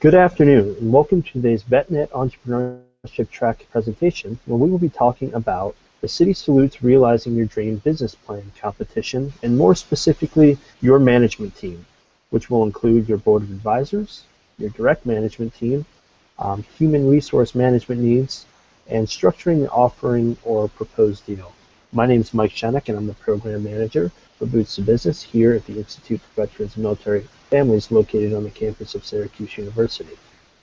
Good afternoon, and welcome to today's VetNet Entrepreneurship Track presentation, where we will be talking about the Citi Salutes Realizing Your Dream Business Plan competition, and more specifically, your management team, which will include your board of advisors, your direct management team, human resource management needs, and structuring the offering or proposed deal. My name is Mike Shenek, and I'm the program manager for Boots to Business here at the Institute for Veterans and Military Families located on the campus of Syracuse University.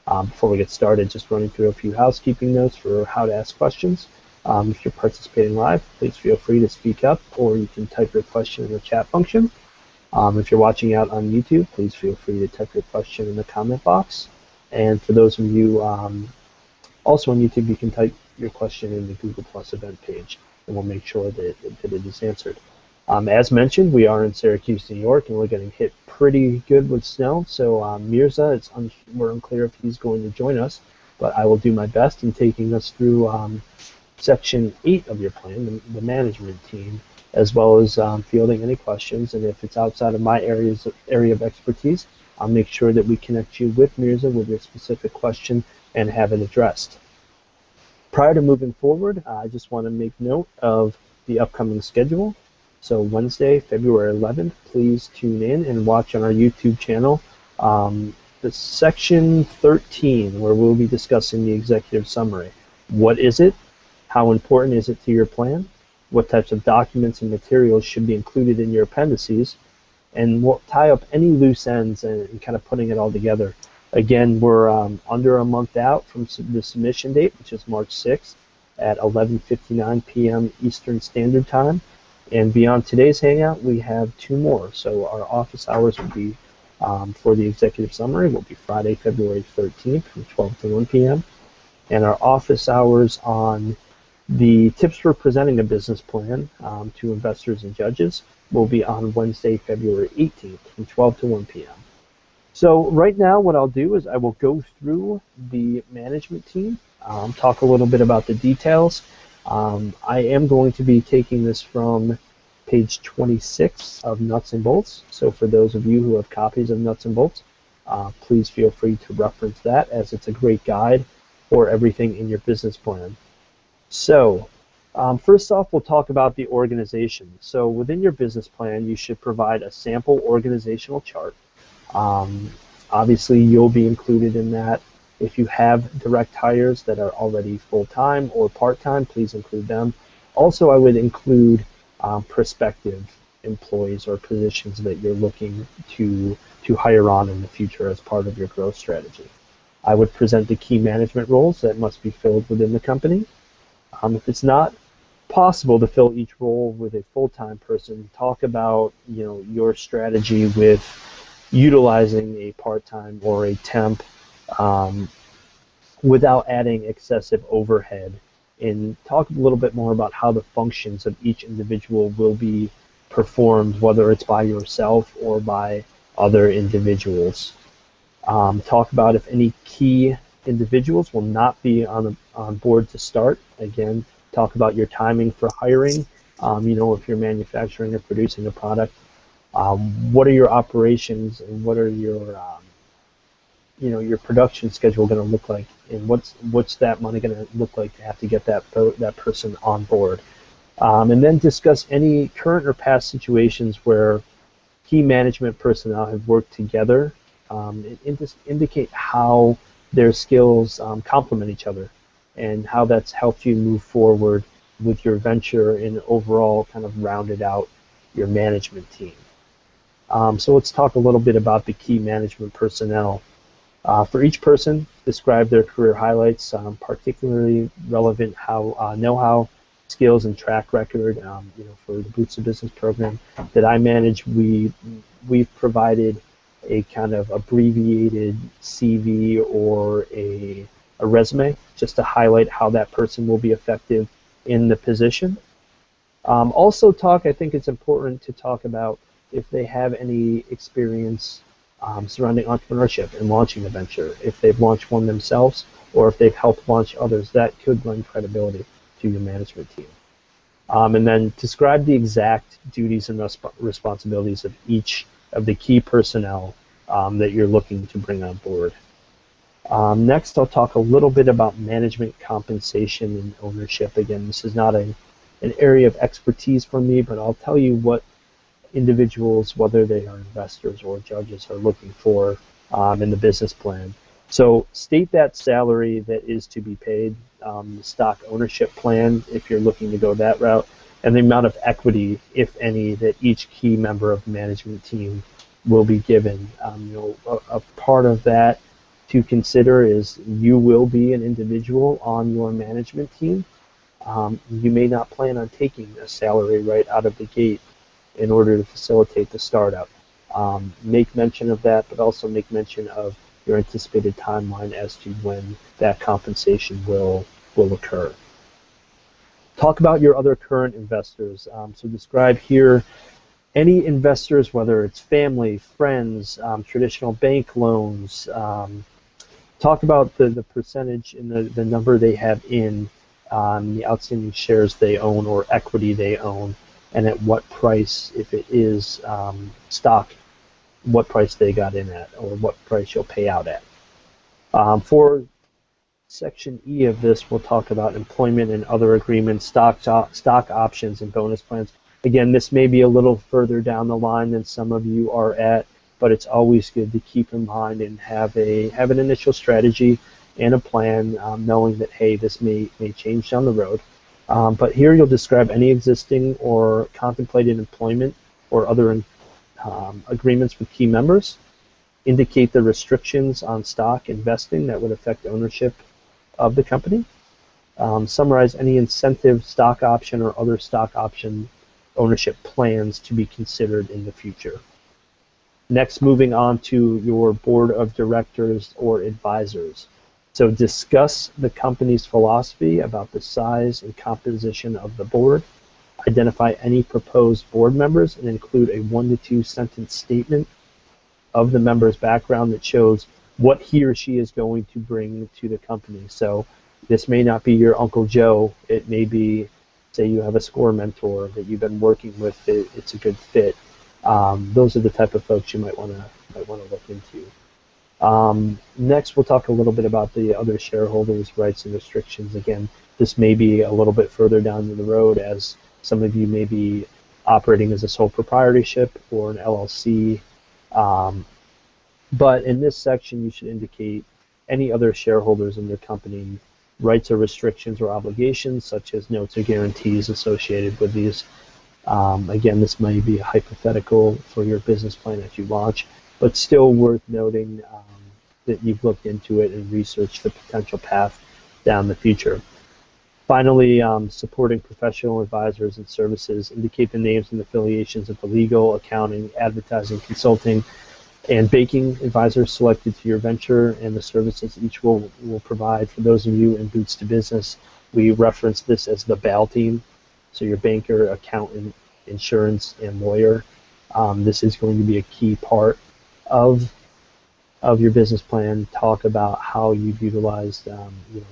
Before we get started, just running through a few housekeeping notes for how to ask questions. If you're participating live, please feel free to speak up, or you can type your question in the chat function. If you're watching out on YouTube, please feel free to type your question in the comment box. And for those of you also on YouTube, you can type your question in the Google Plus event page, and we'll make sure that it is answered. As mentioned, we are in Syracuse, New York, and we're getting hit pretty good with snow. So Mirza, we're unclear if he's going to join us, but I will do my best in taking us through Section 8 of your plan, the management team, as well as fielding any questions. And if it's outside of my area of expertise, I'll make sure that we connect you with Mirza with your specific question and have it addressed. Prior to moving forward, I just want to make note of the upcoming schedule. So Wednesday, February 11th, please tune in and watch on our YouTube channel the Section 13, where we'll be discussing the executive summary. What is it? How important is it to your plan? What types of documents and materials should be included in your appendices? And we'll tie up any loose ends and kind of putting it all together. Again, we're under a month out from the submission date, which is March 6th at 11:59 p.m. Eastern Standard Time. And beyond today's Hangout, we have two more. So our office hours will be, for the executive summary, will be Friday, February 13th from 12 to 1 p.m. And our office hours on the tips for presenting a business plan to investors and judges will be on Wednesday, February 18th from 12 to 1 p.m. So right now what I'll do is I will go through the management team, talk a little bit about the details. I am going to be taking this from page 26 of Nuts and Bolts. So for those of you who have copies of Nuts and Bolts, please feel free to reference that, as it's a great guide for everything in your business plan. So first off, we'll talk about the organization. So within your business plan, you should provide a sample organizational chart. Obviously, you'll be included in that. If you have direct hires that are already full-time or part-time, please include them. Also, I would include prospective employees or positions that you're looking to hire on in the future as part of your growth strategy. I would present the key management roles that must be filled within the company. If it's not possible to fill each role with a full-time person, talk about your strategy with utilizing a part-time or a temp without adding excessive overhead, and talk a little bit more about how the functions of each individual will be performed, whether it's by yourself or by other individuals. Talk about if any key individuals will not be on board to start. Again, talk about your timing for hiring. If you're manufacturing or producing a product, what are your operations and what are your production schedule going to look like, and what's that money going to look like to have to get that person on board, and then discuss any current or past situations where key management personnel have worked together, and just indicate how their skills complement each other and how that's helped you move forward with your venture and overall kind of rounded out your management team. So let's talk a little bit about the key management personnel. For each person, describe their career highlights, particularly relevant know-how, skills, and track record. For the Boots to Business program that I manage, we've provided a kind of abbreviated CV or a resume just to highlight how that person will be effective in the position. Also I think it's important to talk about if they have any experience surrounding entrepreneurship and launching a venture, if they've launched one themselves or if they've helped launch others. That could lend credibility to your management team. And then describe the exact duties and responsibilities of each of the key personnel that you're looking to bring on board. Next, I'll talk a little bit about management compensation and ownership. Again, this is not an area of expertise for me, but I'll tell you what individuals, whether they are investors or judges, are looking for in the business plan. So state that salary that is to be paid, the stock ownership plan if you're looking to go that route, and the amount of equity, if any, that each key member of the management team will be given. A part of that to consider is you will be an individual on your management team. You may not plan on taking a salary right out of the gate in order to facilitate the startup. Make mention of that, but also make mention of your anticipated timeline as to when that compensation will occur. Talk about your other current investors. So describe here any investors, whether it's family, friends, traditional bank loans. Talk about the percentage and the number they have in the outstanding shares they own or equity they own, and at what price, if it is stock, what price they got in at, or what price you'll pay out at. For Section E of this, we'll talk about employment and other agreements, stock options, and bonus plans. Again, this may be a little further down the line than some of you are at, but it's always good to keep in mind and have an initial strategy and a plan, knowing that, hey, this may change down the road. But here you'll describe any existing or contemplated employment or other agreements with key members, indicate the restrictions on stock investing that would affect ownership of the company, summarize any incentive, stock option, or other stock option ownership plans to be considered in the future. Next, moving on to your board of directors or advisors. So discuss the company's philosophy about the size and composition of the board. Identify any proposed board members and include a 1 to 2 sentence statement of the member's background that shows what he or she is going to bring to the company. So this may not be your Uncle Joe. It may be, say you have a SCORE mentor that you've been working with. It's a good fit. Those are the type of folks you might want to look into. Next, we'll talk a little bit about the other shareholders' rights and restrictions. Again, this may be a little bit further down the road, as some of you may be operating as a sole proprietorship or an LLC. But in this section, you should indicate any other shareholders in your company, rights or restrictions or obligations, such as notes or guarantees associated with these. Again, this may be a hypothetical for your business plan as you launch, but still worth noting that you've looked into it and researched the potential path down the future. Finally, supporting professional advisors and services. Indicate the names and affiliations of the legal, accounting, advertising, consulting, and banking advisors selected to your venture and the services each will provide. For those of you in Boots to Business, we reference this as the BAL team. So your banker, accountant, insurance, and lawyer. This is going to be a key part of your business plan. Talk about how you've utilized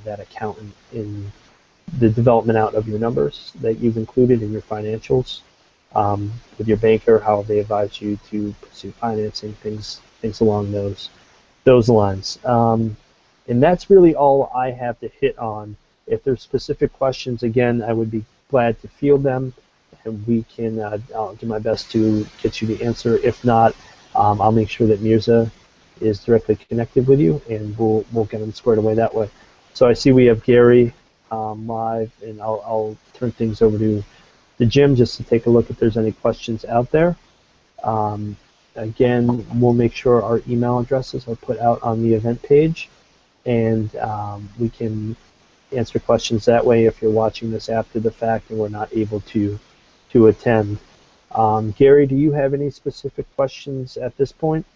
that accountant in the development out of your numbers that you've included in your financials. With your banker, how they advise you to pursue financing, things along those lines. And that's really all I have to hit on. If there's specific questions, again, I would be glad to field them, and we can. I'll do my best to get you the answer. If not, I'll make sure that Mirza is directly connected with you, and we'll get them squared away that way. So I see we have Gary live, and I'll turn things over to the Jim just to take a look if there's any questions out there. Again, we'll make sure our email addresses are put out on the event page, and we can answer questions that way if you're watching this after the fact and we're not able to attend. Gary, do you have any specific questions at this point?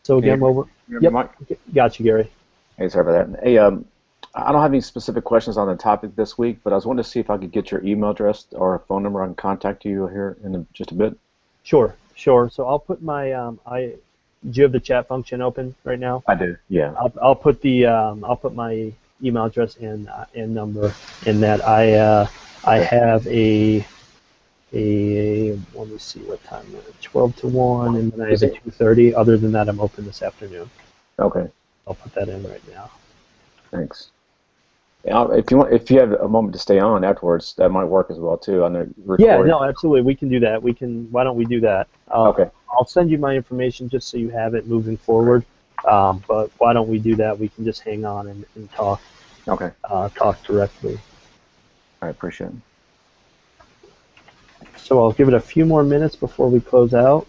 So again, yep, got you, Gary. Hey, sorry about that. Hey, I don't have any specific questions on the topic this week, but I was wanting to see if I could get your email address or a phone number. I can contact you here in just a bit. Sure. So I'll put my do you have the chat function open right now? I do. Yeah. I'll put my email address and number in that. I have a let me see what time, 12 to 1, and then I have a 2:30. Other than that, I'm open this afternoon. Okay, I'll put that in right now. thanks. Yeah, if you have a moment to stay on afterwards, that might work as well too on the Yeah, recording. no, absolutely. We can do that. Why don't we do that? Okay. I'll send you my information just so you have it moving forward. But why don't we do that? We can just hang on and Okay. talk directly. I appreciate it. So I'll give it a few more minutes before we close out.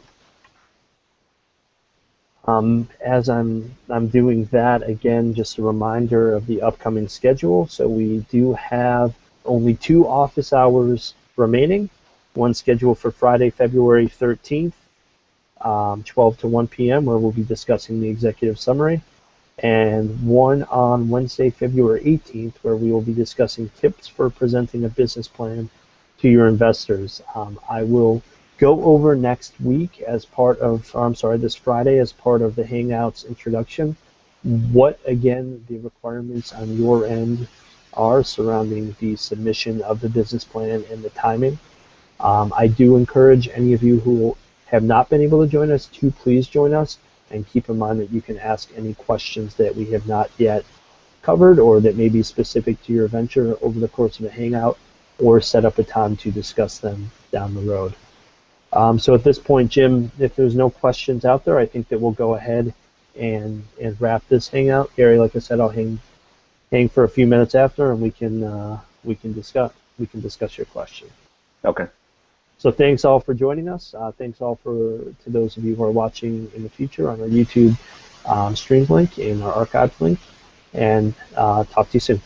As I'm doing that, again, just a reminder of the upcoming schedule. So we do have only 2 office hours remaining. One scheduled for Friday, February 13th, 12 to 1 p.m., where we'll be discussing the executive summary, and one on Wednesday, February 18th, where we will be discussing tips for presenting a business plan to your investors. I will go over next week as part of, or I'm sorry, this Friday as part of the Hangouts introduction, what, again, the requirements on your end are surrounding the submission of the business plan and the timing. I do encourage any of you who have not been able to join us to please join us, and keep in mind that you can ask any questions that we have not yet covered or that may be specific to your venture over the course of a hangout, or set up a time to discuss them down the road. So at this point, Jim, if there's no questions out there, I think that we'll go ahead and wrap this hangout. Gary, like I said, I'll hang for a few minutes after, and we can discuss your question. Okay. So thanks all for joining us. Thanks all to those of you who are watching in the future on our YouTube stream link and our archive link. And talk to you soon.